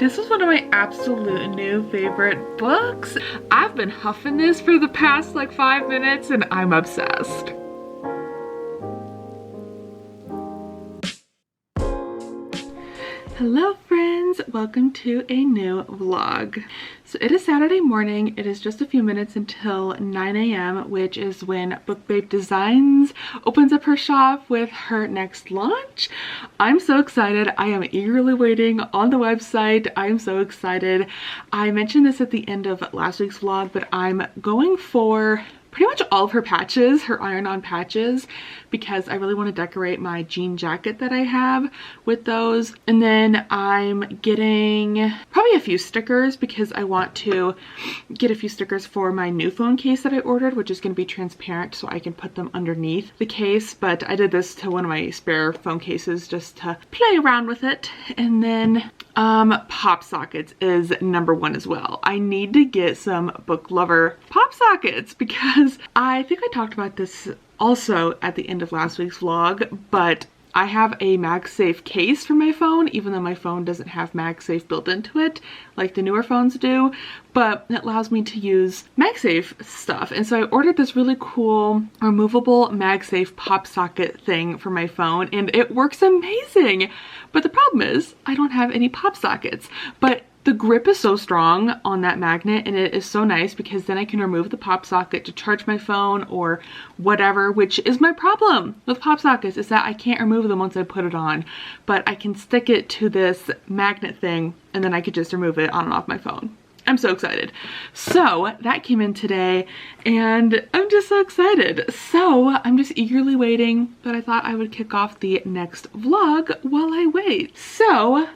This is one of my absolute new favorite books. I've been huffing this for the past like 5 minutes and I'm obsessed. Hello friends, welcome to a new vlog. So it is Saturday morning. It is just a few minutes until 9 a.m. which is when Book Designs opens up her shop with her next launch. I'm so excited. I am eagerly waiting on the website. I am so excited. I mentioned this at the end of last week's vlog, but I'm going for pretty much all of her patches, her iron-on patches, because I really want to decorate my jean jacket that I have with those. And then I'm getting probably a few stickers because I want to get a few stickers for my new phone case that I ordered, which is going to be transparent so I can put them underneath the case. But I did this to one of my spare phone cases just to play around with it. And then pop sockets is number one as well. I need to get some book lover pop sockets because I think I talked about this also at the end of last week's vlog, but I have a MagSafe case for my phone, even though my phone doesn't have MagSafe built into it like the newer phones do, but it allows me to use MagSafe stuff. And so I ordered this really cool removable MagSafe pop socket thing for my phone and it works amazing. But the problem is I don't have any pop sockets, but the grip is so strong on that magnet and it is so nice because then I can remove the pop socket to charge my phone or whatever, which is my problem with pop sockets, is that I can't remove them once I put it on, but I can stick it to this magnet thing and then I could just remove it on and off my phone. I'm so excited. So that came in today and I'm just so excited. So I'm just eagerly waiting, but I thought I would kick off the next vlog while I wait. So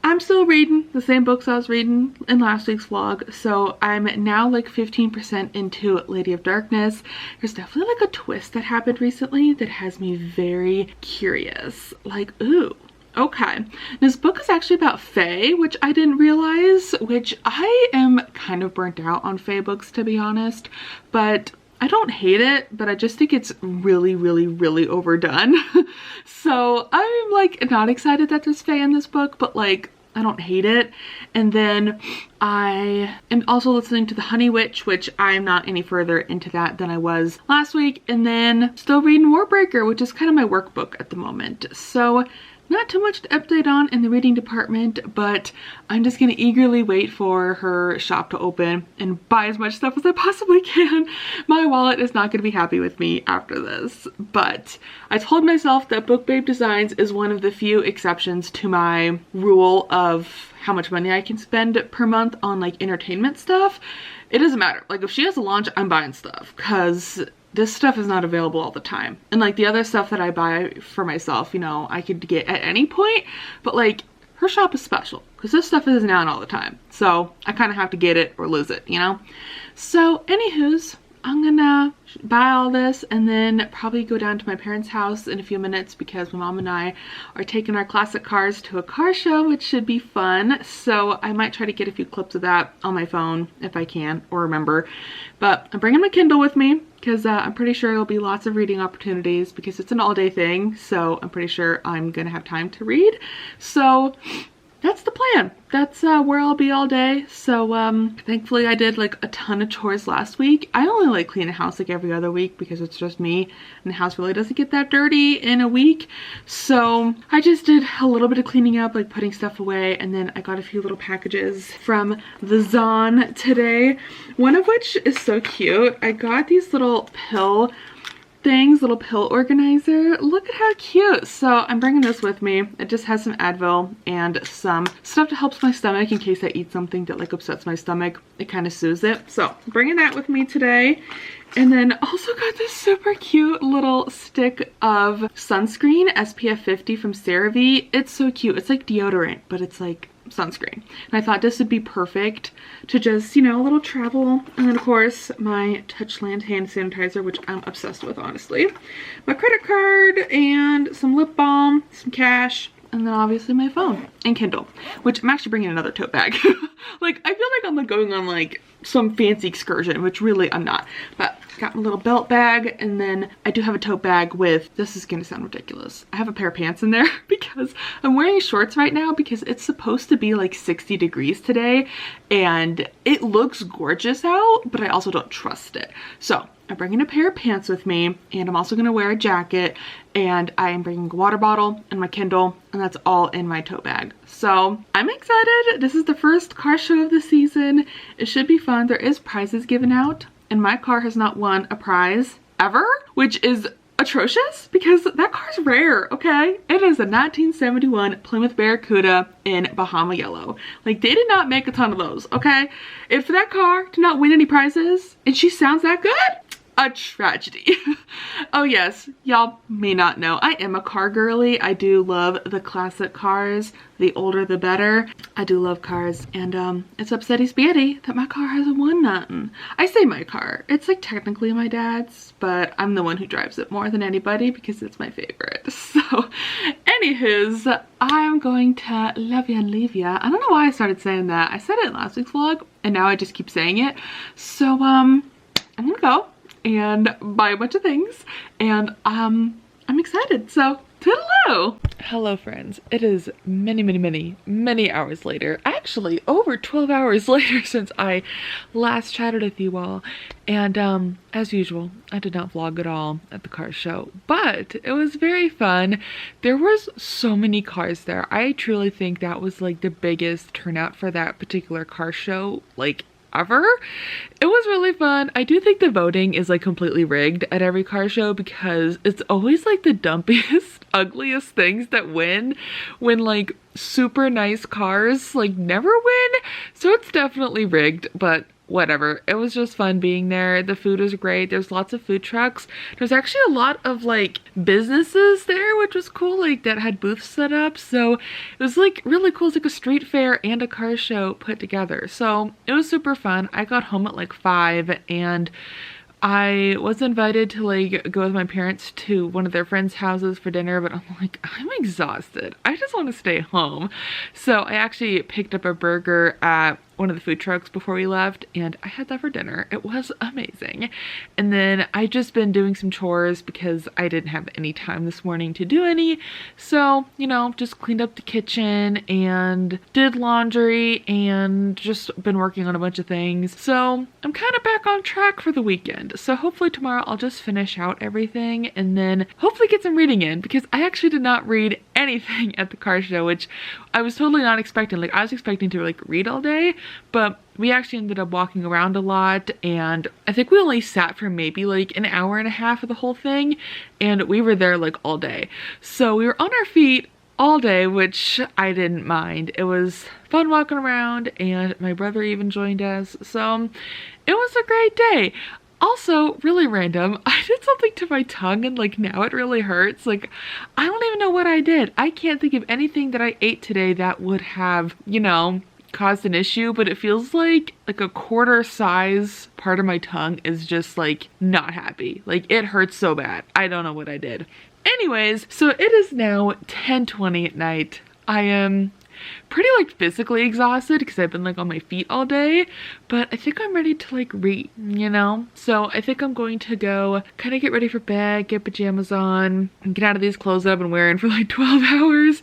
I'm still reading the same books I was reading in last week's vlog. So I'm now like 15% into Lady of Darkness. There's definitely like a twist that happened recently that has me very curious. Like, ooh, okay. This book is actually about fae, which I didn't realize, which I am kind of burnt out on fae books, to be honest. But I don't hate it, but I just think it's really, really, really overdone. So I'm like not excited that there's fae in this book, but like I don't hate it. And then I am also listening to The Honey Witch, which I'm not any further into that than I was last week. And then still reading Warbreaker, which is kind of my workbook at the moment. So not too much to update on in the reading department, but I'm just gonna eagerly wait for her shop to open and buy as much stuff as I possibly can. My wallet is not gonna be happy with me after this, but I told myself that Book Designs is one of the few exceptions to my rule of how much money I can spend per month on like entertainment stuff. It doesn't matter. Like if she has a launch, I'm buying stuff because this stuff is not available all the time. And like the other stuff that I buy for myself, you know, I could get at any point, but like her shop is special because this stuff isn't out all the time. So I kind of have to get it or lose it, you know? So anywho's, I'm gonna buy all this and then probably go down to my parents' house in a few minutes because my mom and I are taking our classic cars to a car show, which should be fun. So I might try to get a few clips of that on my phone if I can or remember. But I'm bringing my Kindle with me because I'm pretty sure there'll be lots of reading opportunities because it's an all-day thing. So I'm pretty sure I'm gonna have time to read. So that's the plan. That's where I'll be all day. So thankfully I did like a ton of chores last week. I only like clean the house like every other week because it's just me and the house really doesn't get that dirty in a week. So I just did a little bit of cleaning up, like putting stuff away, and then I got a few little packages from the Zon today. One of which is so cute. I got these little pill things, little pill organizer. Look at how cute. So I'm bringing this with me. It just has some Advil and some stuff that helps my stomach in case I eat something that like upsets my stomach. It kind of soothes it. So I'm bringing that with me today. And then also got this super cute little stick of sunscreen, SPF 50 from CeraVe. It's so cute. It's like deodorant, but it's like sunscreen. And I thought this would be perfect to just, you know, a little travel. And then of course my Touchland hand sanitizer, which I'm obsessed with, honestly. My credit card and some lip balm, some cash, and then obviously my phone and Kindle, which I'm actually bringing another tote bag. Like I feel like I'm like going on like some fancy excursion, which really I'm not. But got my little belt bag, and then I do have a tote bag with, this is gonna sound ridiculous, I have a pair of pants in there because I'm wearing shorts right now because it's supposed to be like 60 degrees today and it looks gorgeous out, but I also don't trust it. So I'm bringing a pair of pants with me, and I'm also gonna wear a jacket, and I am bringing a water bottle and my Kindle, and that's all in my tote bag. So I'm excited. This is the first car show of the season. It should be fun. There is prizes given out, and my car has not won a prize ever, which is atrocious because that car's rare, okay? It is a 1971 Plymouth Barracuda in Bahama yellow. Like, they did not make a ton of those, okay? If that car did not win any prizes and she sounds that good, a tragedy. Oh yes, y'all may not know, I am a car girly. I do love the classic cars. The older the better. I do love cars, and it's upsetty spaghetti that my car hasn't won nothing. I say my car, it's like technically my dad's, but I'm the one who drives it more than anybody because it's my favorite. So anywho's, I'm going to love ya and leave ya. I don't know why I started saying that. I said it in last week's vlog and now I just keep saying it. So I'm gonna go and buy a bunch of things, and I'm excited. So toodaloo! Hello friends, it is many hours later, actually over 12 hours later since I last chatted with you all, and as usual I did not vlog at all at the car show, but it was very fun. There was so many cars there. I truly think that was like the biggest turnout for that particular car show like ever. It was really fun. I do think the voting is like completely rigged at every car show because it's always like the dumpiest, ugliest things that win when like super nice cars like never win. So it's definitely rigged, but whatever. It was just fun being there. The food was great. There's lots of food trucks. There's actually a lot of like businesses there, which was cool, like that had booths set up. So it was like really cool. It's like a street fair and a car show put together. So it was super fun. I got home at like 5, and I was invited to like go with my parents to one of their friends' houses for dinner, but I'm like, I'm exhausted. I just want to stay home. So I actually picked up a burger at one of the food trucks before we left, and I had that for dinner. It was amazing. And then I just been doing some chores because I didn't have any time this morning to do any. So, you know, just cleaned up the kitchen and did laundry and just been working on a bunch of things. So I'm kind of back on track for the weekend. So hopefully tomorrow I'll just finish out everything and then hopefully get some reading in, because I actually did not read anything at the car show, which I was totally not expecting. Like, I was expecting to like read all day, but we actually ended up walking around a lot, and I think we only sat for maybe like an hour and a half of the whole thing, and we were there like all day. So we were on our feet all day, which I didn't mind. It was fun walking around, and my brother even joined us, so it was a great day. Also, really random, I did something to my tongue and like now it really hurts. Like, I don't even know what I did. I can't think of anything that I ate today that would have, you know, caused an issue, but it feels like a quarter size part of my tongue is just like not happy. Like, it hurts so bad. I don't know what I did. Anyways, so it is now 10:20 at night. I am pretty like physically exhausted because I've been like on my feet all day, but I think I'm ready to like read, you know? So I think I'm going to go kind of get ready for bed, get pajamas on, and get out of these clothes that I've been wearing for like 12 hours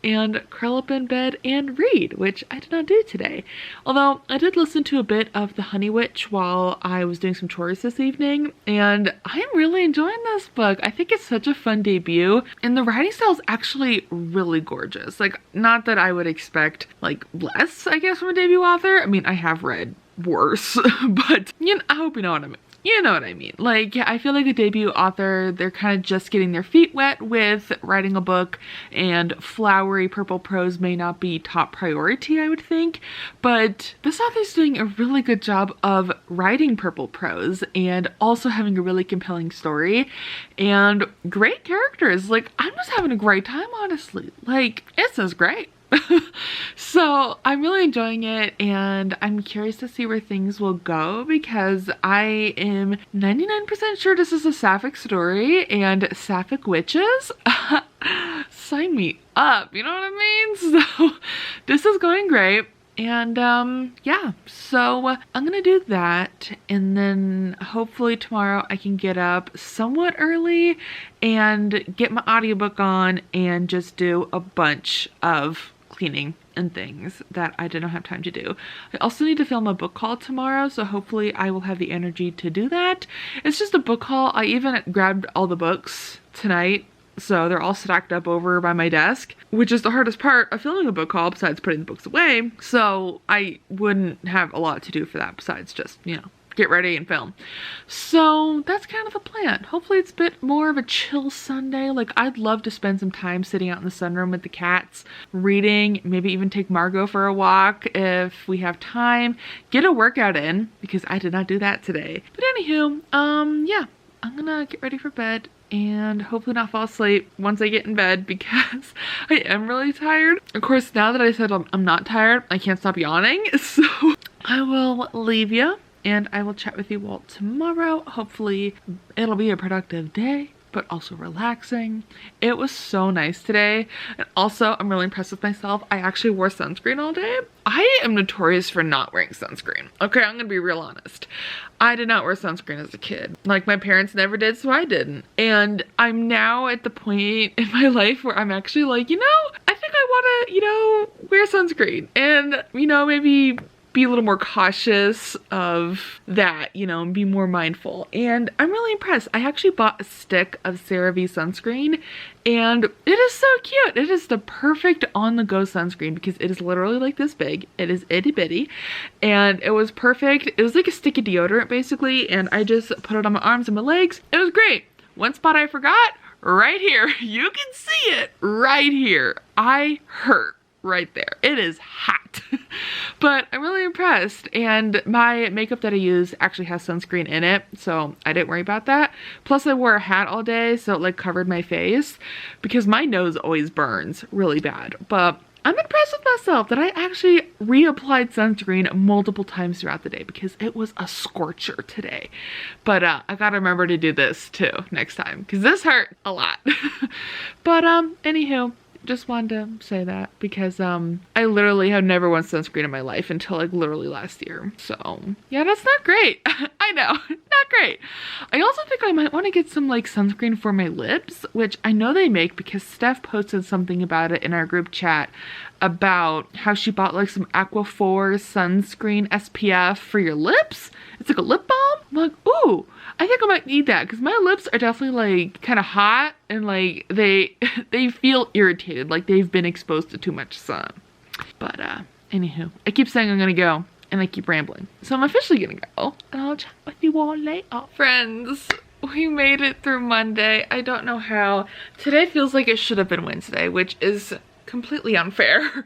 and curl up in bed and read, which I did not do today. Although I did listen to a bit of The Honey Witch while I was doing some chores this evening, and I'm really enjoying this book. I think it's such a fun debut, and the writing style is actually really gorgeous. Like, not that I would expect like less, I guess, from a debut author. I mean, I have read worse, but you know, I hope you know what I mean. You know what I mean. Like, I feel like a debut author, they're kind of just getting their feet wet with writing a book, and flowery purple prose may not be top priority, I would think, but this author's doing a really good job of writing purple prose and also having a really compelling story and great characters. Like, I'm just having a great time, honestly. Like, it's just great. So I'm really enjoying it, and I'm curious to see where things will go because I am 99% sure this is a sapphic story, and sapphic witches, sign me up, you know what I mean? So this is going great. And yeah, so I'm gonna do that, and then hopefully tomorrow I can get up somewhat early and get my audiobook on and just do a bunch of cleaning and things that I didn't have time to do. I also need to film a book haul tomorrow, so hopefully I will have the energy to do that. It's just a book haul. I even grabbed all the books tonight, so they're all stacked up over by my desk, which is the hardest part of filming a book haul besides putting the books away. So I wouldn't have a lot to do for that besides just, you know, get ready and film. So that's kind of the plan. Hopefully it's a bit more of a chill Sunday. Like, I'd love to spend some time sitting out in the sunroom with the cats, reading, maybe even take Margot for a walk if we have time, get a workout in, because I did not do that today. But anywho, yeah, I'm gonna get ready for bed and hopefully not fall asleep once I get in bed, because I am really tired. Of course, now that I said I'm not tired, I can't stop yawning. So I will leave you, and I will chat with you all tomorrow. Hopefully it'll be a productive day, but also relaxing. It was so nice today. And also, I'm really impressed with myself. I actually wore sunscreen all day. I am notorious for not wearing sunscreen. Okay, I'm gonna be real honest. I did not wear sunscreen as a kid. Like, my parents never did, so I didn't. And I'm now at the point in my life where I'm actually like, you know, I think I wanna, you know, wear sunscreen. And, you know, maybe be a little more cautious of that, you know, and be more mindful. And I'm really impressed. I actually bought a stick of CeraVe sunscreen, and it is so cute. It is the perfect on-the-go sunscreen because it is literally like this big. It is itty bitty, and it was perfect. It was like a stick of deodorant basically, and I just put it on my arms and my legs. It was great. One spot I forgot, right here. You can see it right here. I hurt right there. It is hot. But I'm really impressed, and my makeup that I use actually has sunscreen in it, so I didn't worry about that. Plus I wore a hat all day, so it like covered my face because my nose always burns really bad. But I'm impressed with myself that I actually reapplied sunscreen multiple times throughout the day because it was a scorcher today. But I gotta remember to do this too next time because this hurt a lot. But anywho, just wanted to say that because I literally have never worn sunscreen in my life until like literally last year. So yeah, that's not great. I know, not great. I also think I might want to get some like sunscreen for my lips, which I know they make because Steph posted something about it in our group chat about how she bought like some Aquaphor sunscreen SPF for your lips. It's like a lip balm. I'm like, ooh, I think I might need that because my lips are definitely like kind of hot and like they feel irritated, like they've been exposed to too much sun. But anywho, I keep saying I'm gonna go and I keep rambling. So I'm officially gonna go and I'll chat with you all later. Friends, we made it through Monday. I don't know how. Today feels like it should have been Wednesday, which is completely unfair,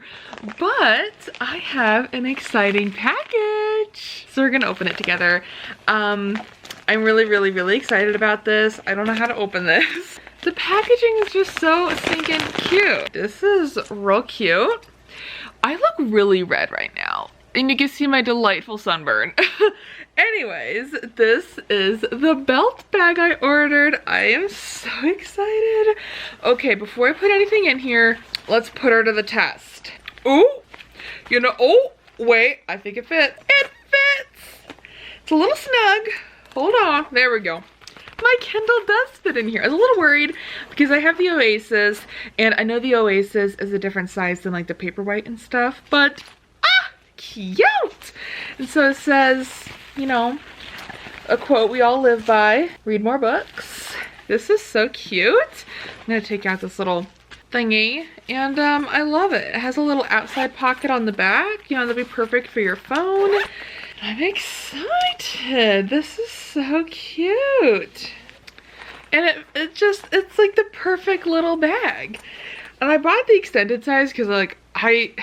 but I have an exciting package. So we're gonna open it together. I'm really excited about this. I don't know how to open this. The packaging is just so stinking cute. This is real cute. I look really red right now, and you can see my delightful sunburn. Anyways, this is the belt bag I ordered. I am so excited. Okay, before I put anything in here, let's put her to the test. Ooh, you know, oh, wait, I think it fits. It fits. It's a little snug. Hold on, there we go. My Kindle does fit in here. I was a little worried because I have the Oasis, and I know the Oasis is a different size than like the Paperwhite and stuff, but cute. And so it says, you know, a quote we all live by: read more books. This is so cute. I'm gonna take out this little thingy, and I love it. It has a little outside pocket on the back. You know, that'd be perfect for your phone. I'm excited. This is so cute. And it's like the perfect little bag. And I bought the extended size because like I'm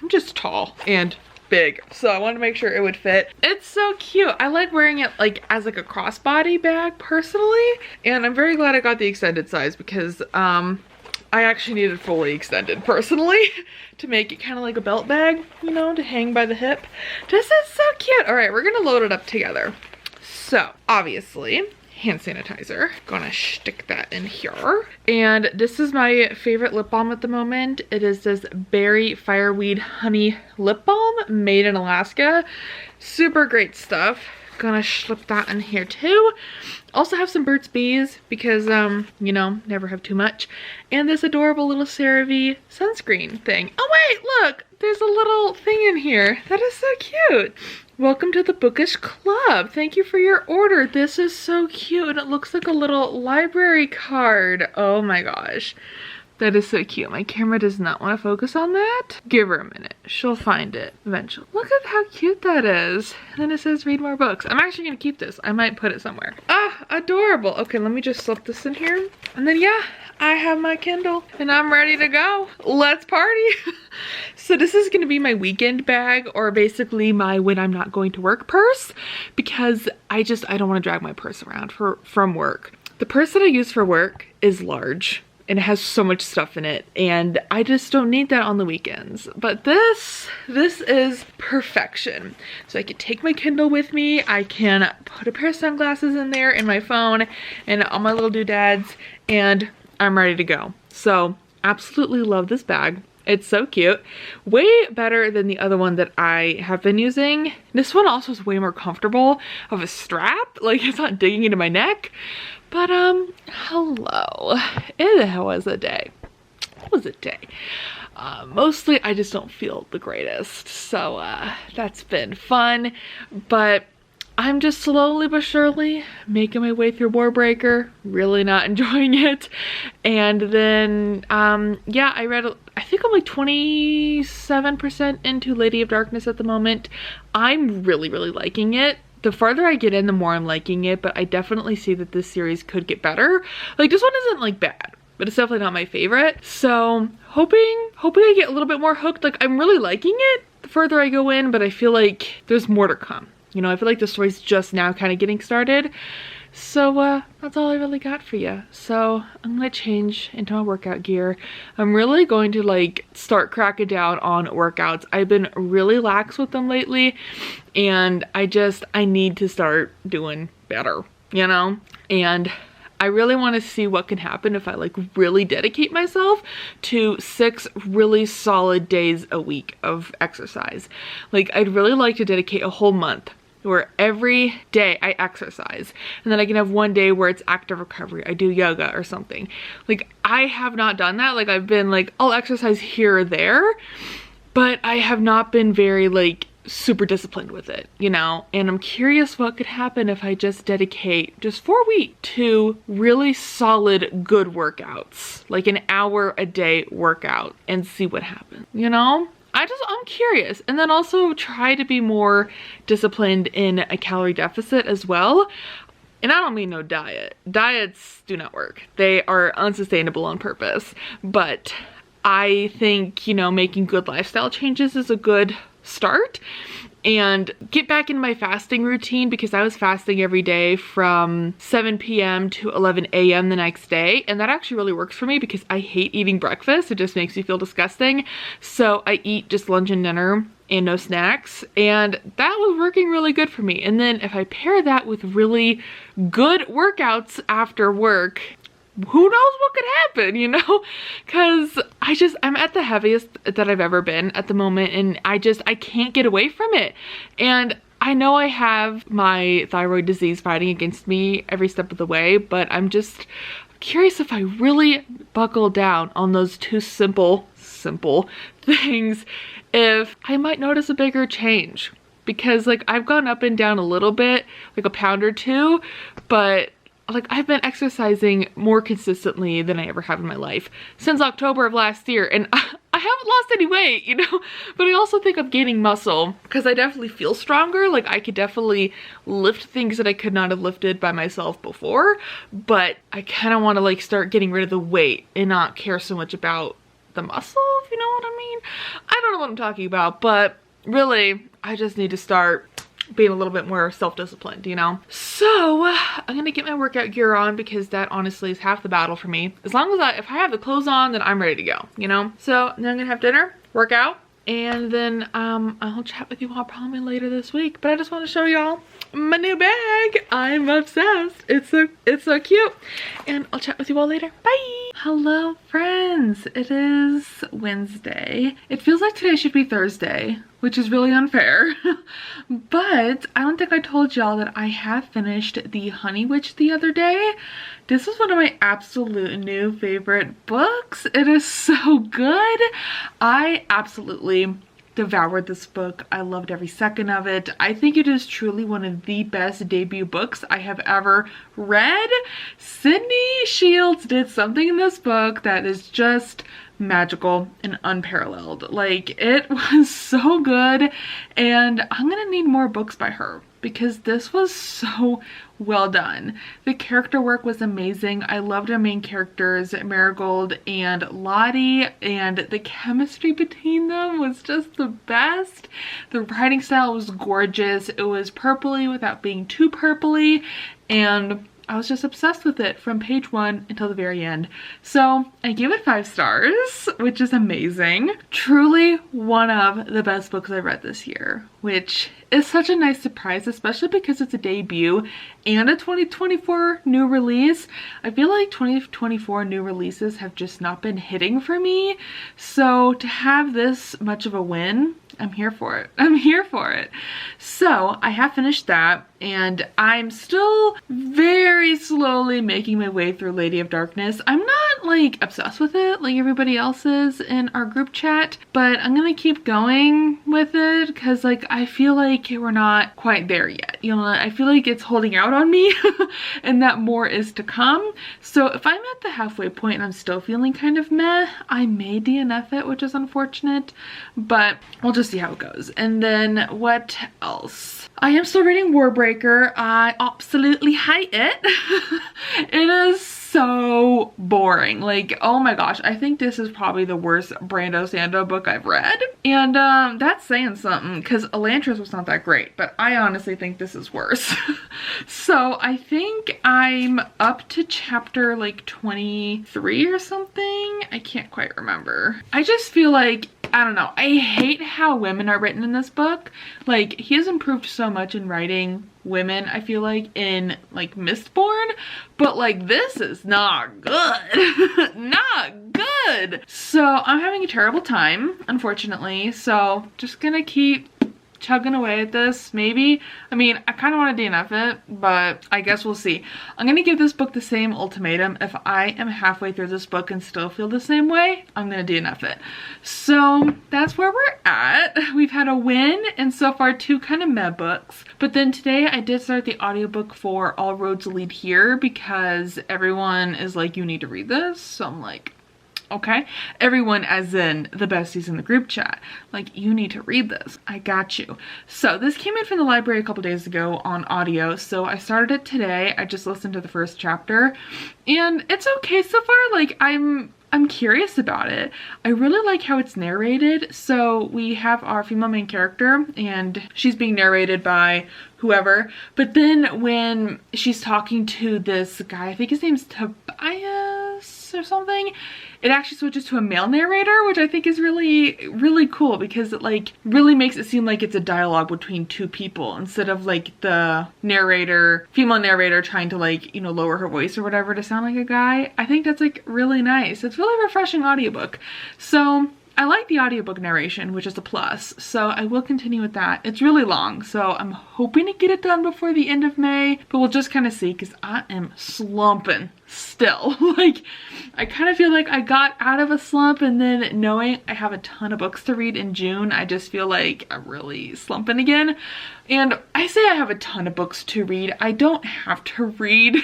just tall and big, so I wanted to make sure it would fit. It's so cute. I like wearing it like as like a crossbody bag personally, and I'm very glad I got the extended size because I actually needed fully extended personally to make it kind of like a belt bag, you know, to hang by the hip. This is so cute. All right, we're gonna load it up together. So obviously hand sanitizer. Gonna stick that in here. And this is my favorite lip balm at the moment. It is this Berry Fireweed Honey Lip Balm made in Alaska. Super great stuff. Gonna slip that in here too. Also have some Burt's Bees because, you know, never have too much. And this adorable little CeraVe sunscreen thing. Oh wait, look, there's a little thing in here. That is so cute. Welcome to the Bookish Club. Thank you for your order. This is so cute and it looks like a little library card. Oh my gosh. That is so cute. My camera does not want to focus on that. Give her a minute. She'll find it eventually. Look at how cute that is. And then it says read more books. I'm actually going to keep this. I might put it somewhere. Ah, adorable. Okay, let me just slip this in here. And then yeah, I have my Kindle and I'm ready to go. Let's party. So this is going to be my weekend bag, or basically my when I'm not going to work purse, because I don't want to drag my purse around from work. The purse that I use for work is large and it has so much stuff in it, and I just don't need that on the weekends. But this is perfection. So I can take my Kindle with me, I can put a pair of sunglasses in there and my phone and all my little doodads, and I'm ready to go. So absolutely love this bag. It's so cute. Way better than the other one that I have been using. This one also is way more comfortable of a strap. Like, it's not digging into my neck. But, hello. It was a day. It was a day. Mostly, I just don't feel the greatest. So, that's been fun. But I'm just slowly but surely making my way through Warbreaker. Really not enjoying it. And then, yeah, I think I'm like 27% into Lady of Darkness at the moment. I'm really, really liking it. The farther I get in, the more I'm liking it, but I definitely see that this series could get better. Like, this one isn't like bad, but it's definitely not my favorite. So hoping I get a little bit more hooked. Like, I'm really liking it the further I go in, but I feel like there's more to come. You know, I feel like the story's just now kind of getting started. So that's all I really got for you. So I'm gonna change into my workout gear. I'm really going to like start cracking down on workouts. I've been really lax with them lately, and I need to start doing better, you know? And I really want to see what can happen if I like really dedicate myself to 6 really solid days a week of exercise. Like, I'd really like to dedicate a whole month where every day I exercise, and then I can have one day where it's active recovery. I do yoga or something. Like, I have not done that. Like, I've been like, I'll exercise here or there, but I have not been very like super disciplined with it, you know? And I'm curious what could happen if I just dedicate just 4 weeks to really solid, good workouts, like an hour a day workout, and see what happens, you know? I'm curious. And then also try to be more disciplined in a calorie deficit as well. And I don't mean no diet. Diets do not work. They are unsustainable on purpose. But I think, you know, making good lifestyle changes is a good start. And get back into my fasting routine, because I was fasting every day from 7 p.m. to 11 a.m. the next day. And that actually really works for me because I hate eating breakfast. It just makes me feel disgusting. So I eat just lunch and dinner and no snacks. And that was working really good for me. And then if I pair that with really good workouts after work, who knows what could happen, you know? Because I'm at the heaviest that I've ever been at the moment, and I can't get away from it. And I know I have my thyroid disease fighting against me every step of the way, but I'm just curious if I really buckle down on those 2 simple things, if I might notice a bigger change. Because like, I've gone up and down a little bit, like a pound or 2, but like, I've been exercising more consistently than I ever have in my life since October of last year, and I haven't lost any weight, you know? But I also think I'm gaining muscle because I definitely feel stronger. Like, I could definitely lift things that I could not have lifted by myself before, but I kind of want to like start getting rid of the weight and not care so much about the muscle, if you know what I mean. I don't know what I'm talking about, but really, I just need to start being a little bit more self-disciplined, you know? So I'm gonna get my workout gear on, because that honestly is half the battle for me. As long as if I have the clothes on, then I'm ready to go, you know? So then I'm gonna have dinner, work out, And then I'll chat with you all probably later this week. But I just want to show y'all my new bag. I'm obsessed. It's so cute. And I'll chat with you all later. Bye. Hello friends. It is Wednesday. It feels like today should be Thursday, which is really unfair. But I don't think I told y'all that I have finished The Honey Witch the other day. This is one of my absolute new favorite books. It is so good. I absolutely devoured this book. I loved every second of it. I think it is truly one of the best debut books I have ever read. Sydney Shields did something in this book that is just magical and unparalleled. Like, it was so good, and I'm gonna need more books by her because this was so well done. The character work was amazing. I loved our main characters, Marigold and Lottie, and the chemistry between them was just the best. The writing style was gorgeous. It was purpley without being too purpley, and I was just obsessed with it from page 1 until the very end. So I gave it 5 stars, which is amazing. Truly one of the best books I've read this year, which is such a nice surprise, especially because it's a debut and a 2024 new release. I feel like 2024 new releases have just not been hitting for me. So to have this much of a win, I'm here for it. I'm here for it. So I have finished that, and I'm still very slowly making my way through Lady of Darkness. I'm not like obsessed with it like everybody else is in our group chat, but I'm gonna keep going with it because like I feel like we're not quite there yet. You know, I feel like it's holding out on me and that more is to come. So if I'm at the halfway point and I'm still feeling kind of meh, I may DNF it, which is unfortunate, but we'll just see how it goes. And then what else? I am still reading Warbreaker. I absolutely hate it. It is so boring. Like, oh my gosh, I think this is probably the worst Brando Sando book I've read. And that's saying something because Elantris was not that great, but I honestly think this is worse. So I think I'm up to chapter like 23 or something. I can't quite remember. I just feel like, I don't know, I hate how women are written in this book. Like, he has improved so much in writing women, I feel like, in like Mistborn, but like this is not good. Not good. So I'm having a terrible time, unfortunately, so just gonna keep chugging away at this. Maybe, I mean, I kind of want to DNF it, but I guess we'll see. I'm gonna give this book the same ultimatum. If I am halfway through this book and still feel the same way, I'm gonna DNF it. So that's where we're at. We've had a win and so far 2 kind of meh books, but then today I did start the audiobook for All Roads Lead Here because everyone is like, you need to read this. So I'm like, okay, everyone as in the besties in the group chat, like, you need to read this. I got you. So this came in from the library a couple days ago on audio, so I started it today. I just listened to the first chapter and it's okay so far. Like, I'm curious about it. I really like how it's narrated. So we have our female main character and she's being narrated by whoever, but then when she's talking to this guy, I think his name's Tobias or something, it actually switches to a male narrator, which I think is really cool because it like really makes it seem like it's a dialogue between 2 people instead of like the narrator, female narrator, trying to like, you know, lower her voice or whatever to sound like a guy. I think that's like really nice. It's really refreshing audiobook. So I like the audiobook narration, which is a plus, so I will continue with that. It's really long, so I'm hoping to get it done before the end of May, but we'll just kind of see because I am slumping still. Like, I kind of feel like I got out of a slump, and then knowing I have a ton of books to read in June, I just feel like I'm really slumping again. And I say I have a ton of books to read. I don't have to read,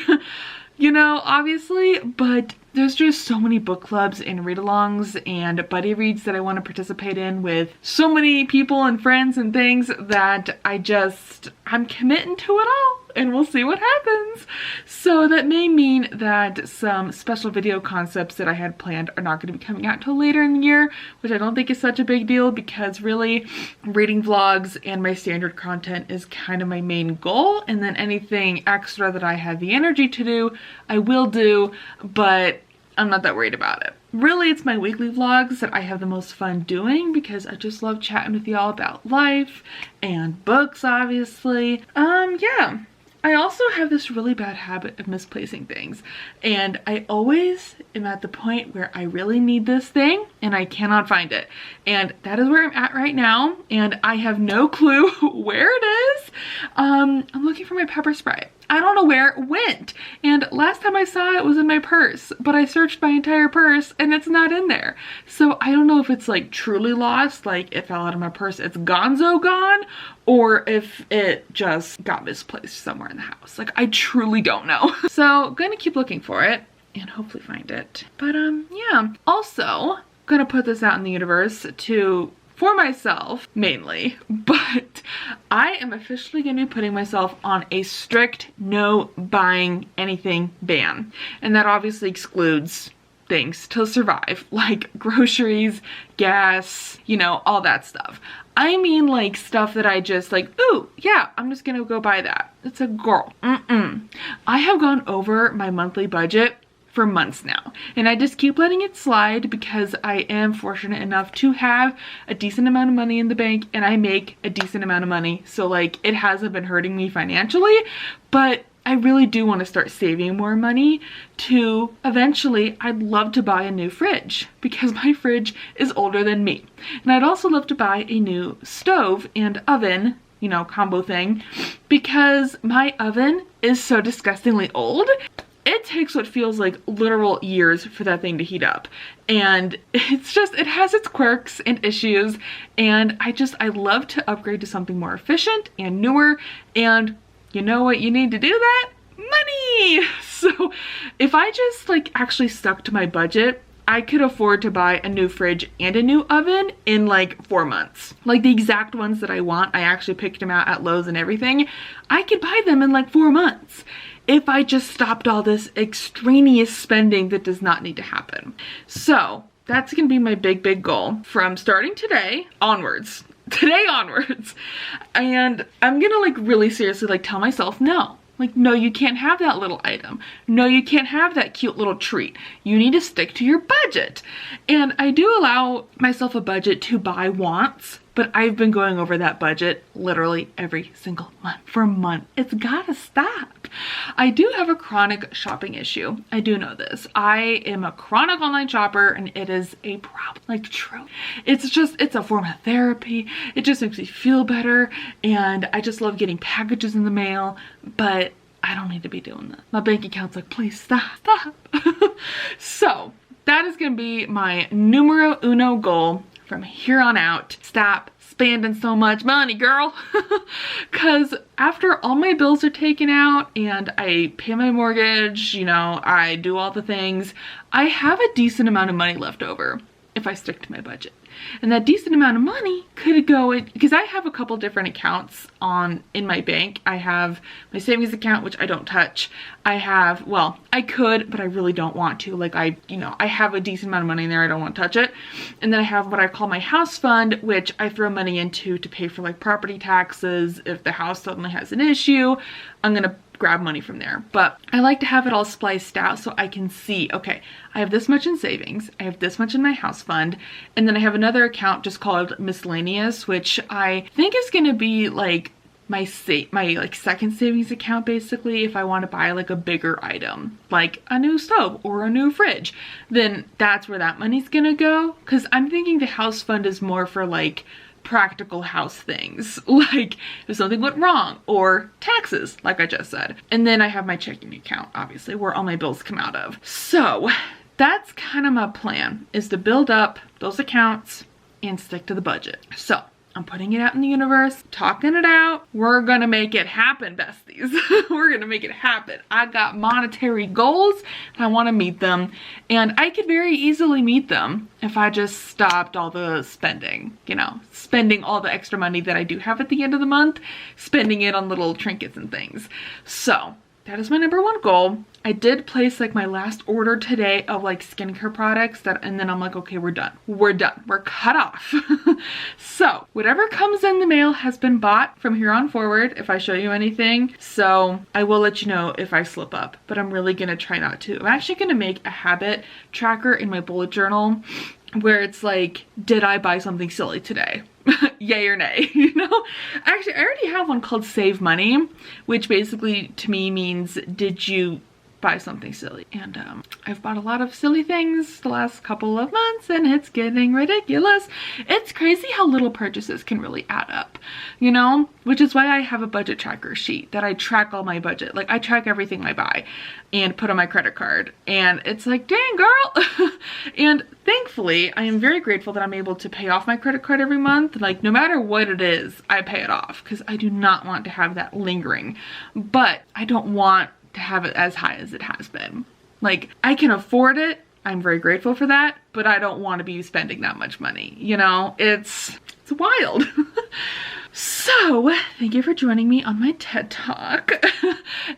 you know, obviously, but there's just so many book clubs and read-alongs and buddy reads that I want to participate in with so many people and friends and things that I'm committing to it all, and we'll see what happens. So that may mean that some special video concepts that I had planned are not going to be coming out till later in the year, which I don't think is such a big deal because really reading vlogs and my standard content is kind of my main goal, and then anything extra that I have the energy to do, I will do, but I'm not that worried about it. Really, it's my weekly vlogs that I have the most fun doing because I just love chatting with y'all about life and books, obviously. Yeah. I also have this really bad habit of misplacing things, and I always am at the point where I really need this thing and I cannot find it, and that is where I'm at right now, and I have no clue where it is. I'm looking for my pepper spray. I don't know where it went, and last time I saw it was in my purse, but I searched my entire purse and it's not in there. So I don't know if it's like truly lost, like it fell out of my purse, it's gonzo gone, or if it just got misplaced somewhere in the house. Like, I truly don't know. So gonna keep looking for it and hopefully find it. But yeah, also gonna put this out in the universe for myself mainly, but I am officially going to be putting myself on a strict no buying anything ban, and that obviously excludes things to survive like groceries, gas, you know, all that stuff. I mean like stuff that I just like, ooh yeah, I'm just gonna go buy that. It's a girl. I have gone over my monthly budget for months now, and I just keep letting it slide because I am fortunate enough to have a decent amount of money in the bank and I make a decent amount of money, so like it hasn't been hurting me financially. But I really do want to start saving more money to eventually, I'd love to buy a new fridge because my fridge is older than me, and I'd also love to buy a new stove and oven, you know, combo thing, because my oven is so disgustingly old. It takes what feels like literal years for that thing to heat up, and it's just, it has its quirks and issues, and I love to upgrade to something more efficient and newer. And you know what you need to do that? Money! So if I just like actually stuck to my budget, I could afford to buy a new fridge and a new oven in like 4 months. Like the exact ones that I want, I actually picked them out at Lowe's and everything. I could buy them in like 4 months if I just stopped all this extraneous spending that does not need to happen. So that's gonna be my big goal from starting today onwards. And I'm gonna like really seriously like tell myself no. Like, no, you can't have that little item. No, you can't have that cute little treat. You need to stick to your budget. And I do allow myself a budget to buy wants, but I've been going over that budget literally every single month for a month. It's gotta stop. I do have a chronic shopping issue. I do know this. I am a chronic online shopper, and it is a problem, like true. It's a form of therapy. It just makes me feel better, and I just love getting packages in the mail, but I don't need to be doing that. My bank account's like, please stop. So that is gonna be my numero uno goal from here on out. Stop spending so much money, girl. Because after all my bills are taken out and I pay my mortgage, you know, I do all the things, I have a decent amount of money left over if I stick to my budget. And that decent amount of money could go in, because I have a couple different accounts in my bank. I have my savings account, which I don't touch. I have, well, I could, but I really don't want to. Like I have a decent amount of money in there. I don't want to touch it. And then I have what I call my house fund, which I throw money into to pay for like property taxes. If the house suddenly has an issue, I'm going to grab money from there. But I like to have it all spliced out so I can see, okay, I have this much in savings, I have this much in my house fund, and then I have another account just called miscellaneous, which I think is going to be like my like second savings account, basically. If I want to buy like a bigger item, like a new stove or a new fridge, then that's where that money's gonna go. Because I'm thinking the house fund is more for like practical house things, like if something went wrong, or taxes, like I just said. And then I have my checking account, obviously, where all my bills come out of. So that's kind of my plan, is to build up those accounts and stick to the budget. So I'm putting it out in the universe, talking it out. We're gonna make it happen, besties. We're gonna make it happen. I got monetary goals and I want to meet them, and I could very easily meet them if I just stopped all the spending, you know, spending all the extra money that I do have at the end of the month, spending it on little trinkets and things. So that is my #1 goal. I did place like my last order today of like skincare products and then I'm like, okay, we're done. We're cut off. So whatever comes in the mail has been bought from here on forward if I show you anything. So I will let you know if I slip up, but I'm really gonna try not to. I'm actually gonna make a habit tracker in my bullet journal where it's like, did I buy something silly today? Yay or nay, you know? Actually, I already have one called Save Money, which basically to me means, did you buy something silly? And I've bought a lot of silly things the last couple of months and it's getting ridiculous. It's crazy how little purchases can really add up, you know? Which is why I have a budget tracker sheet that I track all my budget. Like I track everything I buy and put on my credit card. And it's like, dang girl. And thankfully, I am very grateful that I'm able to pay off my credit card every month. Like no matter what it is, I pay it off because I do not want to have that lingering. But I don't want to have it as high as it has been. Like I can afford it. I'm very grateful for that, but I don't want to be spending that much money. You know, it's wild. So thank you for joining me on my TED Talk.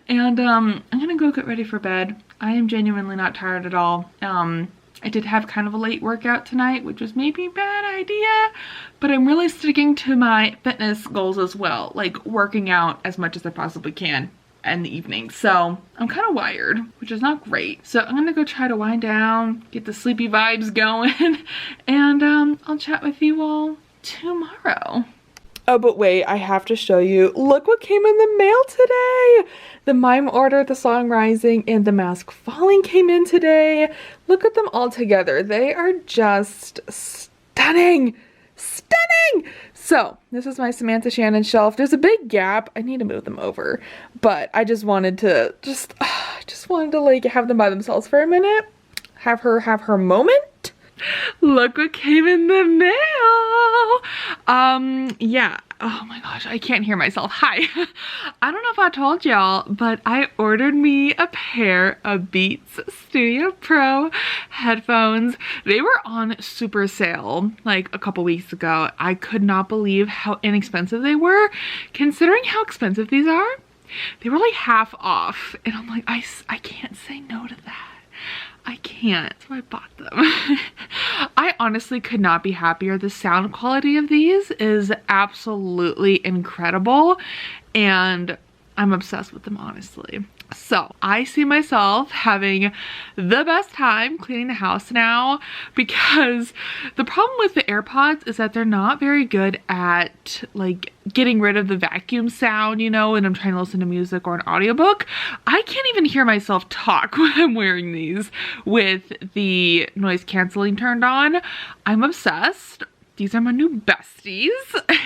And I'm gonna go get ready for bed. I am genuinely not tired at all. I did have kind of a late workout tonight, which was maybe a bad idea, but I'm really sticking to my fitness goals as well, like working out as much as I possibly can in the evening. So I'm kind of wired, which is not great. So I'm gonna go try to wind down, get the sleepy vibes going, and I'll chat with you all tomorrow. Oh, but wait, I have to show you. Look what came in the mail today. The mime order, the song Rising, and the mask Falling came in today. Look at them all together. They are just stunning. Stunning! So this is my Samantha Shannon shelf. There's a big gap. I need to move them over, but I just wanted to just wanted to like have them by themselves for a minute. Have her moment. Look what came in the mail. Yeah. Oh my gosh, I can't hear myself. Hi. I don't know if I told y'all, but I ordered me a pair of Beats Studio Pro headphones. They were on super sale like a couple weeks ago. I could not believe how inexpensive they were, considering how expensive these are. They were like half off, and I'm like, I can't say no to that. I can't, so I bought them. I honestly could not be happier. The sound quality of these is absolutely incredible, and I'm obsessed with them, honestly. So I see myself having the best time cleaning the house now, because the problem with the AirPods is that they're not very good at like getting rid of the vacuum sound, you know, when I'm trying to listen to music or an audiobook. I can't even hear myself talk when I'm wearing these with the noise canceling turned on. I'm obsessed. These are my new besties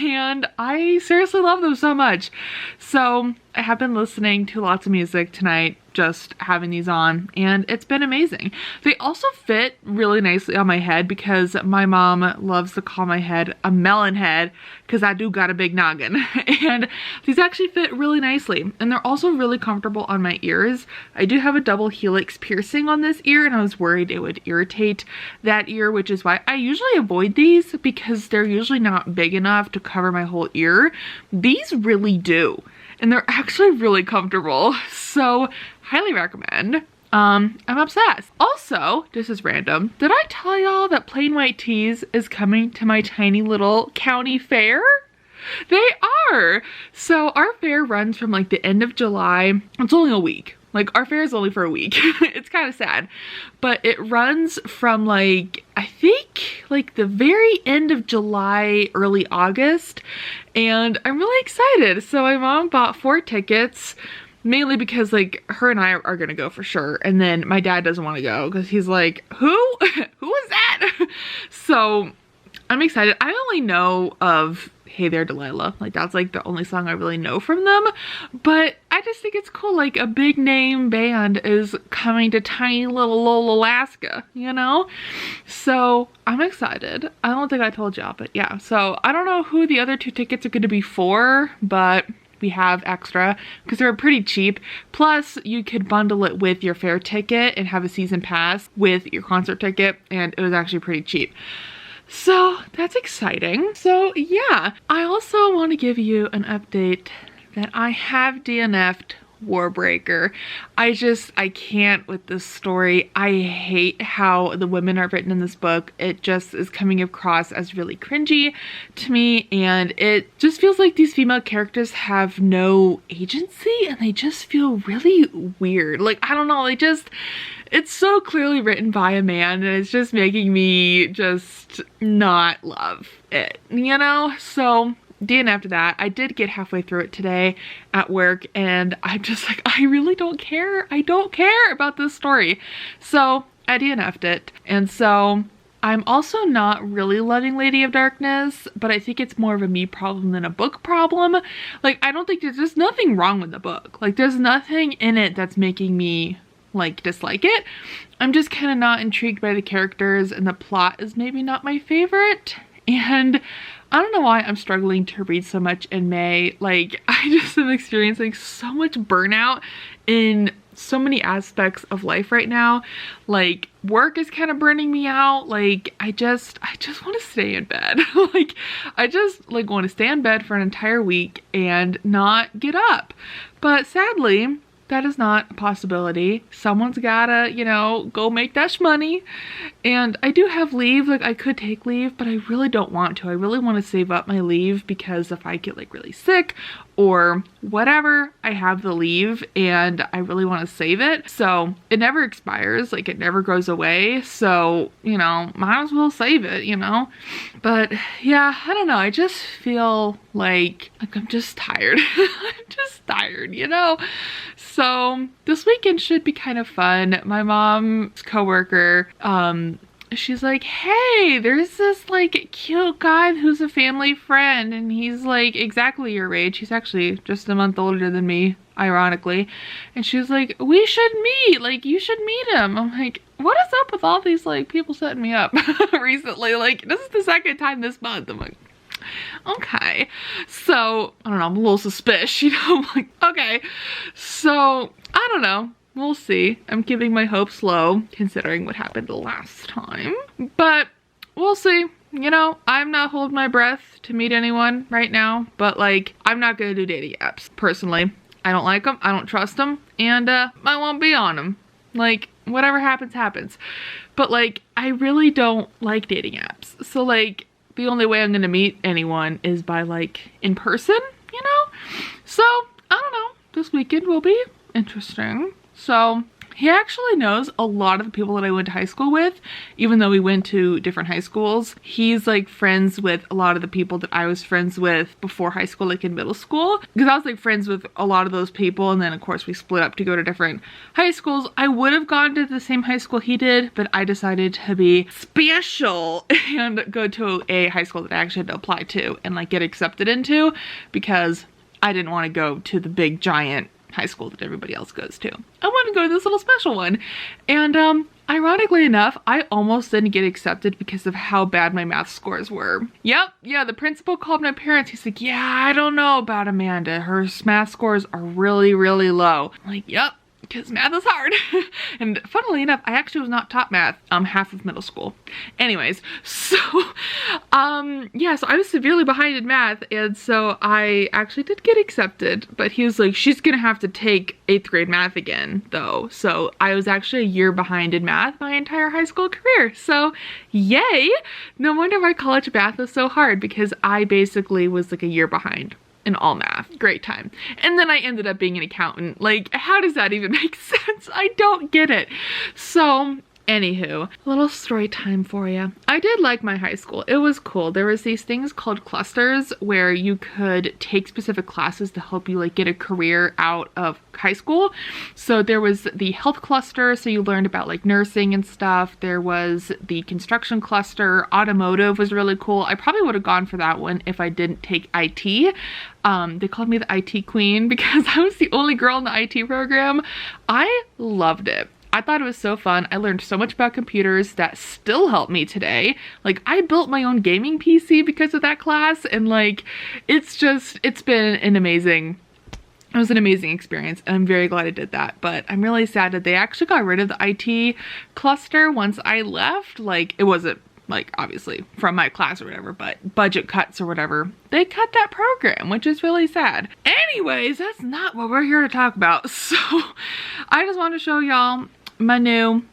and I seriously love them so much. So I have been listening to lots of music tonight, just having these on, and it's been amazing. They also fit really nicely on my head because my mom loves to call my head a melon head because I do got a big noggin. And these actually fit really nicely, and they're also really comfortable on my ears. I do have a double helix piercing on this ear, and I was worried it would irritate that ear, which is why I usually avoid these because they're usually not big enough to cover my whole ear. These really do. And they're actually really comfortable, so highly recommend. I'm obsessed. Also, this is random. Did I tell y'all that Plain White Tees is coming to my tiny little county fair? They are! So our fair runs from like the end of July. It's only a week. Like our fair is only for a week. It's kind of sad, but it runs from like, I think like the very end of July, early August, and I'm really excited. So my mom bought 4 tickets, mainly because like her and I are gonna go for sure, and then my dad doesn't want to go because he's like, who is that? So I'm excited. I only know of Hey There Delilah, like that's like the only song I really know from them, but I just think it's cool, like a big name band is coming to tiny little Alaska, you know? So I'm excited. I don't think I told y'all, but yeah. So I don't know who the other 2 tickets are going to be for, but we have extra because they're pretty cheap. Plus you could bundle it with your fair ticket and have a season pass with your concert ticket, and it was actually pretty cheap. So that's exciting. So yeah, I also want to give you an update that I have DNF'd Warbreaker. I can't with this story. I hate how the women are written in this book. It just is coming across as really cringy to me, and it just feels like these female characters have no agency and they just feel really weird. Like, I don't know, it's so clearly written by a man, and it's just making me just not love it, you know? So DNF'd after that. I did get halfway through it today at work, and I'm just like, I really don't care. I don't care about this story. So I DNF'd it. And so I'm also not really loving Lady of Darkness, but I think it's more of a me problem than a book problem. Like, I don't think there's nothing wrong with the book. Like, there's nothing in it that's making me like dislike it. I'm just kind of not intrigued by the characters, and the plot is maybe not my favorite. And I don't know why I'm struggling to read so much in May. Like, I just am experiencing so much burnout in so many aspects of life right now. Like, work is kind of burning me out. Like, I just want to stay in bed. Like, I just like want to stay in bed for an entire week and not get up. But sadly, that is not a possibility. Someone's gotta, you know, go make that money. And I do have leave. Like, I could take leave, but I really don't want to. I really want to save up my leave, because if I get like really sick or whatever, I have the leave and I really want to save it. So it never expires. Like, it never goes away. So, you know, might as well save it, you know? But yeah, I don't know. I just feel like I'm just tired. I'm just tired, you know? So this weekend should be kind of fun. My mom's coworker, she's like, hey, there's this like cute guy who's a family friend, and he's like exactly your age. He's actually just a month older than me, ironically. And she's like, we should meet, like you should meet him. I'm like, what is up with all these like people setting me up recently? Like, this is the second time this month. I'm like, okay. So I don't know, I'm a little suspicious, you know? I'm like, okay. So I don't know. We'll see. I'm keeping my hopes low considering what happened last time, but we'll see. You know, I'm not holding my breath to meet anyone right now, but like, I'm not gonna do dating apps. Personally, I don't like them, I don't trust them, and I won't be on them. Like, whatever happens, happens. But like, I really don't like dating apps. So like, the only way I'm gonna meet anyone is by like in person, you know? So I don't know, this weekend will be interesting. So he actually knows a lot of the people that I went to high school with, even though we went to different high schools. He's like friends with a lot of the people that I was friends with before high school, like in middle school, because I was like friends with a lot of those people, and then of course we split up to go to different high schools. I would have gone to the same high school he did, but I decided to be special and go to a high school that I actually had to apply to and like get accepted into, because I didn't want to go to the big giant high school that everybody else goes to. I want to go to this little special one. And ironically enough, I almost didn't get accepted because of how bad my math scores were. Yep, yeah, the principal called my parents. He's like, yeah, I don't know about Amanda. Her math scores are really, really low. I'm like, yep, because math is hard. And funnily enough, I actually was not taught math half of middle school. Anyways, so yeah, so I was severely behind in math, and so I actually did get accepted, but he was like, she's gonna have to take 8th grade math again though. So I was actually a year behind in math my entire high school career. So yay! No wonder why college math was so hard, because I basically was like a year behind in all math. Great time. And then I ended up being an accountant. Like, how does that even make sense? I don't get it. So anywho, a little story time for you. I did like my high school. It was cool. There was these things called clusters where you could take specific classes to help you like get a career out of high school. So there was the health cluster, so you learned about like nursing and stuff. There was the construction cluster. Automotive was really cool. I probably would have gone for that one if I didn't take IT. They called me the IT queen because I was the only girl in the IT program. I loved it. I thought it was so fun. I learned so much about computers that still help me today. Like, I built my own gaming PC because of that class, and like, it was an amazing experience, and I'm very glad I did that. But I'm really sad that they actually got rid of the IT cluster once I left. Like, it wasn't like obviously from my class or whatever, but budget cuts or whatever, they cut that program, which is really sad. anyways, that's not what we're here to talk about. So I just want to show y'all my new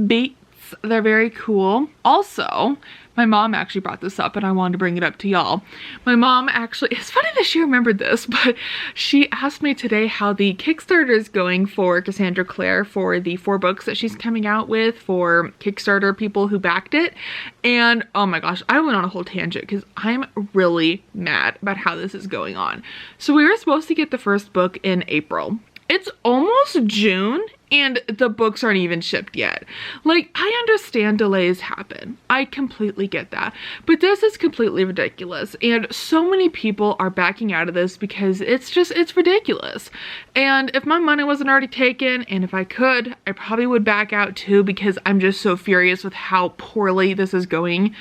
beats. They're very cool. Also, my mom actually brought this up and I wanted to bring it up to y'all. My mom actually, it's funny that she remembered this, but she asked me today how the Kickstarter is going for Cassandra Clare for the 4 books that she's coming out with for Kickstarter people who backed it. And oh my gosh, I went on a whole tangent because I'm really mad about how this is going on. So we were supposed to get the first book in April. It's almost June and the books aren't even shipped yet. Like, I understand delays happen. I completely get that. But this is completely ridiculous. And so many people are backing out of this because it's ridiculous. And if my money wasn't already taken, and if I could, I probably would back out too because I'm just so furious with how poorly this is going.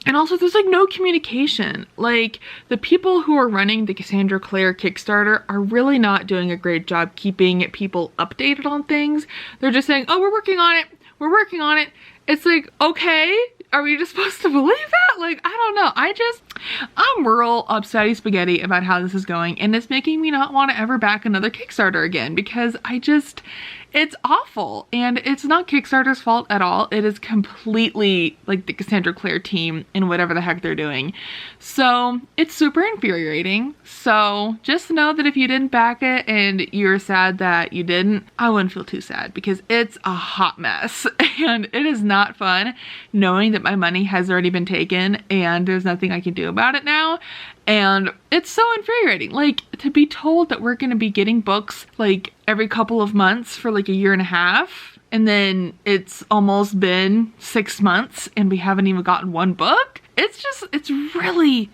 And also, there's like no communication. Like, the people who are running the Cassandra Clare Kickstarter are really not doing a great job keeping people updated on things. They're just saying, oh, we're working on it. We're working on it. It's like, okay, are we just supposed to believe that? Like, I don't know. I'm real upsetty spaghetti about how this is going. And it's making me not want to ever back another Kickstarter again because it's awful. And it's not Kickstarter's fault at all. It is completely like the Cassandra Clare team and whatever the heck they're doing. So it's super infuriating. So just know that if you didn't back it and you're sad that you didn't, I wouldn't feel too sad because it's a hot mess. And it is not fun knowing that my money has already been taken and there's nothing I can do about it now. And it's so infuriating, like, to be told that we're gonna be getting books like every couple of months for like a year and a half, and then it's almost been 6 months and we haven't even gotten one book. It's really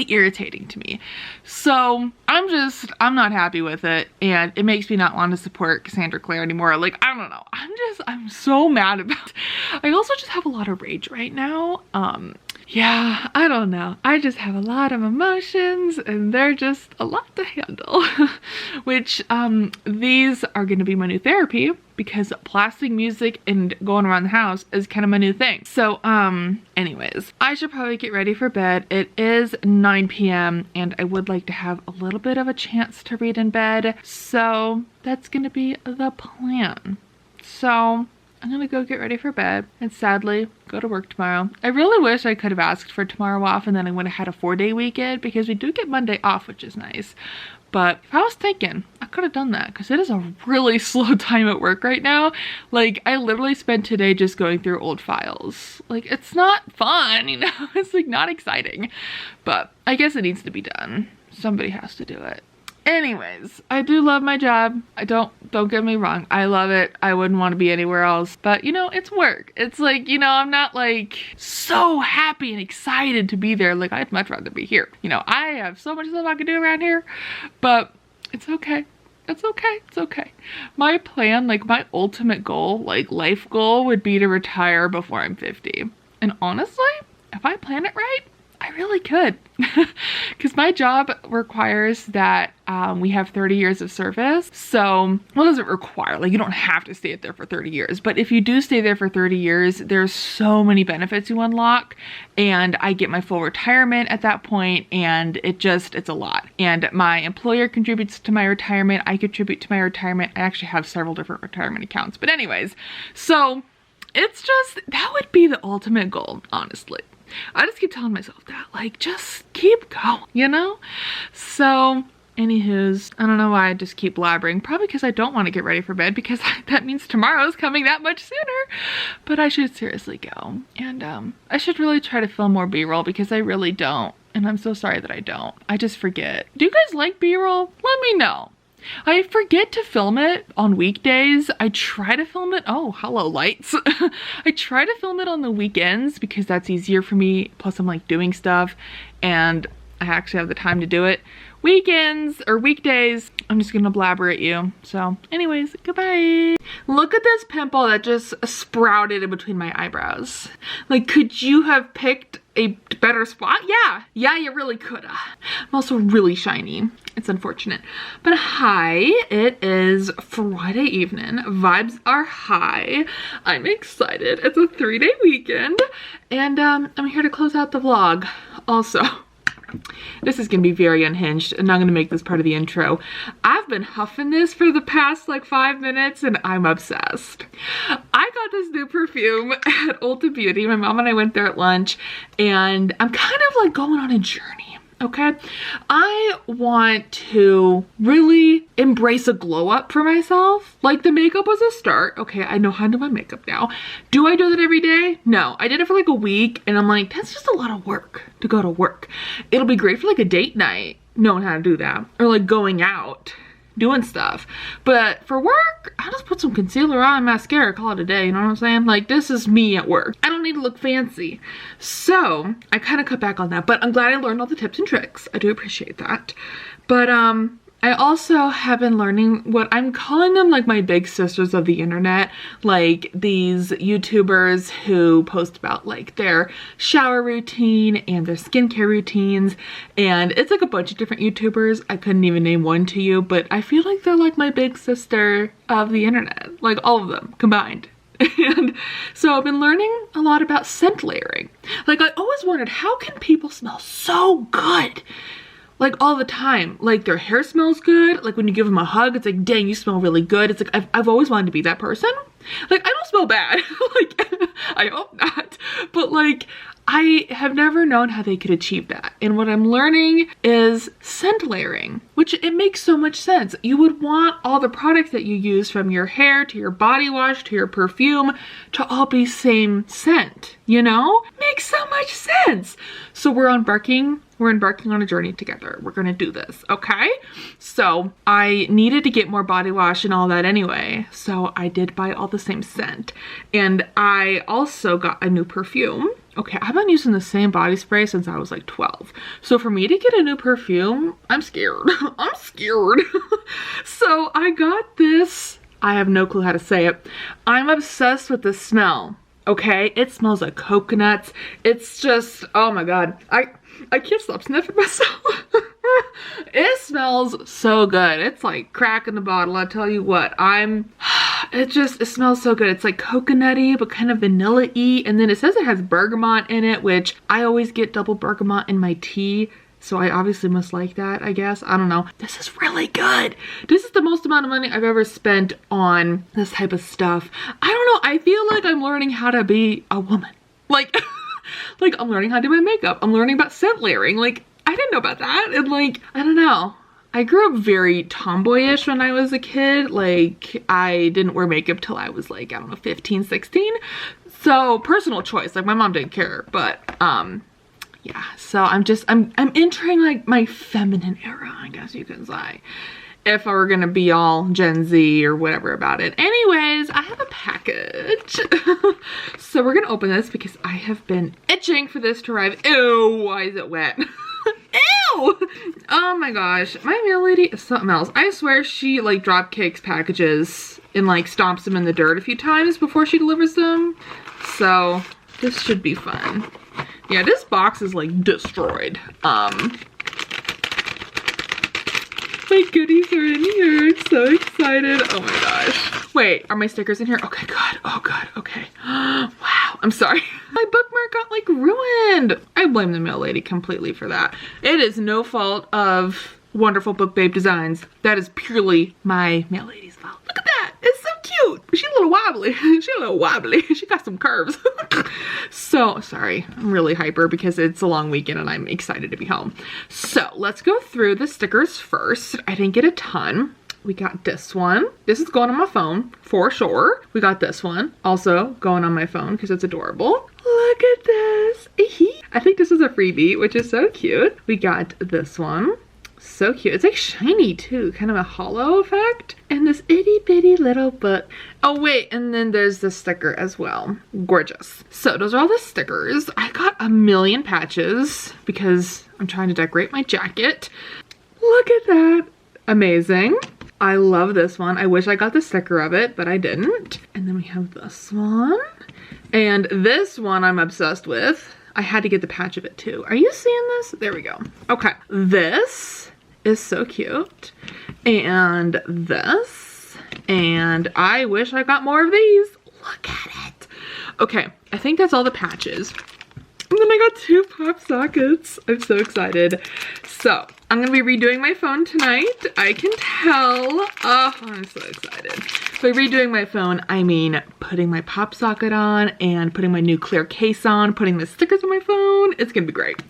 irritating to me. So I'm not happy with it, and it makes me not want to support Cassandra Clare anymore. Like, I don't know. I'm so mad about it. I also just have a lot of rage right now. Yeah, I don't know. I just have a lot of emotions and they're just a lot to handle. Which, these are gonna be my new therapy because blasting music and going around the house is kind of my new thing. So, anyways, I should probably get ready for bed. It is 9 p.m. and I would like to have a little bit of a chance to read in bed. So that's gonna be the plan. So I'm gonna go get ready for bed and sadly go to work tomorrow. I really wish I could have asked for tomorrow off and then I would have had a 4-day weekend because we do get Monday off, which is nice. But if I was thinking, I could have done that because it is a really slow time at work right now. Like, I literally spent today just going through old files. Like, it's not fun, you know? It's like not exciting. But I guess it needs to be done. Somebody has to do it. Anyways, I do love my job. Don't get me wrong. I love it. I wouldn't want to be anywhere else. But, you know, it's work. It's like, you know, I'm not like so happy and excited to be there. Like, I'd much rather be here. You know, I have so much stuff I can do around here, but it's okay. It's okay. It's okay. My plan, like my ultimate goal, like life goal would be to retire before I'm 50. And honestly, if I plan it right, I really could. Because my job requires that we have 30 years of service. So what does it require? Like, you don't have to stay there for 30 years. But if you do stay there for 30 years, there's so many benefits you unlock. And I get my full retirement at that point, and it's a lot. And my employer contributes to my retirement. I contribute to my retirement. I actually have several different retirement accounts. But anyways, so it's just, that would be the ultimate goal, honestly. I just keep telling myself that, like, just keep going, you know? So, anywho's, I don't know why I just keep blabbering. Probably because I don't want to get ready for bed because that means tomorrow's coming that much sooner. But I should seriously go. And I should really try to film more B-roll because I really don't. And I'm so sorry that I don't. I just forget. Do you guys like B-roll? Let me know. I forget to film it on weekdays. I try to film it, oh, hello lights. I try to film it on the weekends because that's easier for me. Plus I'm like doing stuff and I actually have the time to do it. Weekends or weekdays, I'm just gonna blabber at you. So anyways, goodbye. Look at this pimple that just sprouted in between my eyebrows. Like, could you have picked a better spot? Yeah, you really could have. I'm also really shiny. It's unfortunate. But hi, it is Friday evening. Vibes are high. I'm excited. It's a 3-day weekend. And I'm here to close out the vlog also. This is gonna be very unhinged and I'm gonna make this part of the intro. I've been huffing this for the past like 5 minutes and I'm obsessed. I got this new perfume at Ulta Beauty. My mom and I went there at lunch and I'm kind of like going on a journey. Okay, I want to really embrace a glow up for myself. Like the makeup was a start. Okay, I know how to do my makeup now. Do I do that every day? No, I did it for like a week and I'm like, that's just a lot of work to go to work. It'll be great for like a date night, knowing how to do that, or like going out, doing stuff. But for work, I just put some concealer on and mascara, call it a day, you know what I'm saying? Like this is me at work. I don't need to look fancy. So I kind of cut back on that, but I'm glad I learned all the tips and tricks. I do appreciate that. But I also have been learning what I'm calling them like my big sisters of the internet, like these YouTubers who post about like their shower routine and their skincare routines, and it's like a bunch of different YouTubers. I couldn't even name one to you, but I feel like they're like my big sister of the internet, like all of them combined. And so I've been learning a lot about scent layering. Like I always wondered, how can people smell so good? Like all the time, like their hair smells good. Like when you give them a hug, it's like, dang, you smell really good. It's like, I've always wanted to be that person. Like I don't smell bad, like I hope not, but like I have never known how they could achieve that. And what I'm learning is scent layering, which it makes so much sense. You would want all the products that you use, from your hair to your body wash to your perfume, to all be same scent, you know? Makes so much sense. So we're embarking on a journey together. We're gonna do this, okay? So I needed to get more body wash and all that anyway, so I did buy all the same scent. And I also got a new perfume. Okay, I've been using the same body spray since I was like 12. So for me to get a new perfume, I'm scared. I'm scared. So I got this, I have no clue how to say it. I'm obsessed with the smell. Okay, it smells like coconuts. It's just, oh my God. I can't stop sniffing myself. It smells so good. It's like crack in the bottle, I tell you what. It smells so good. It's like coconutty, but kind of vanilla-y. And then it says it has bergamot in it, which I always get double bergamot in my tea. So I obviously must like that, I guess. I don't know. This is really good. This is the most amount of money I've ever spent on this type of stuff. I don't know. I feel like I'm learning how to be a woman. Like, like I'm learning how to do my makeup. I'm learning about scent layering. Like, I didn't know about that. And like, I don't know. I grew up very tomboyish when I was a kid. Like, I didn't wear makeup till I was like, I don't know, 15, 16. So personal choice. Like my mom didn't care, but yeah, so I'm entering like my feminine era, I guess you can say, if I were gonna be all Gen Z or whatever about it. Anyways, I have a package. So we're gonna open this because I have been itching for this to arrive. Ew, why is it wet? Ew! Oh my gosh, my mail lady is something else. I swear she like drop kicks packages and like stomps them in the dirt a few times before she delivers them. So this should be fun. Yeah, this box is like destroyed. My goodies are in here. I'm so excited. Oh my gosh. Wait, are my stickers in here? Okay, good. Oh, good. Okay. Wow. I'm sorry. My bookmark got like ruined. I blame the mail lady completely for that. It is no fault of Wonderful Book Babe Designs. That is purely my mail lady's fault. Look at that. It's so cute. She's a little wobbly. She's a little wobbly. She got some curves. So sorry, I'm really hyper because it's a long weekend and I'm excited to be home. So let's go through the stickers first. I didn't get a ton. We got this one. This is going on my phone for sure. We got this one also going on my phone because it's adorable. Look at this. I think this is a freebie, which is so cute. We got this one. So cute. It's like shiny too, kind of a hollow effect. And this itty bitty little book. Oh wait, and then there's the sticker as well. Gorgeous. So those are all the stickers. I got a million patches because I'm trying to decorate my jacket. Look at that. Amazing. I love this one. I wish I got the sticker of it, but I didn't. And then we have this one. And this one I'm obsessed with. I had to get the patch of it too. Are you seeing this? There we go. Okay. This is so cute. And this. And I wish I got more of these. Look at it. Okay. I think that's all the patches. And then I got 2 pop sockets. I'm so excited. So I'm gonna be redoing my phone tonight. I can tell. Oh, I'm so excited. By redoing my phone, I mean putting my pop socket on and putting my new clear case on, putting the stickers on my phone. It's gonna be great.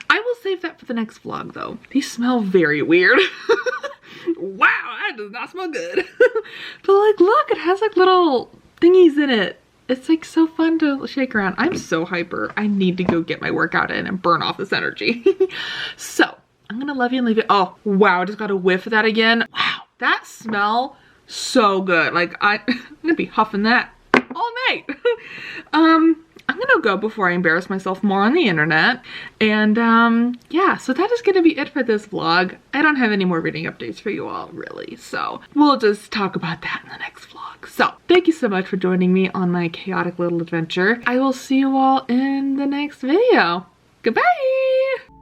I will save that for the next vlog though. These smell very weird. Wow, that does not smell good. But like, look, it has like little thingies in it. It's like so fun to shake around. I'm so hyper. I need to go get my workout in and burn off this energy. So I'm gonna love you and leave it. Oh, wow, I just got a whiff of that again. Wow, that smell so good. Like I'm gonna be huffing that all night. I'm gonna go before I embarrass myself more on the internet. And yeah, so that is gonna be it for this vlog. I don't have any more reading updates for you all really. So we'll just talk about that in the next vlog. So thank you so much for joining me on my chaotic little adventure. I will see you all in the next video. Goodbye!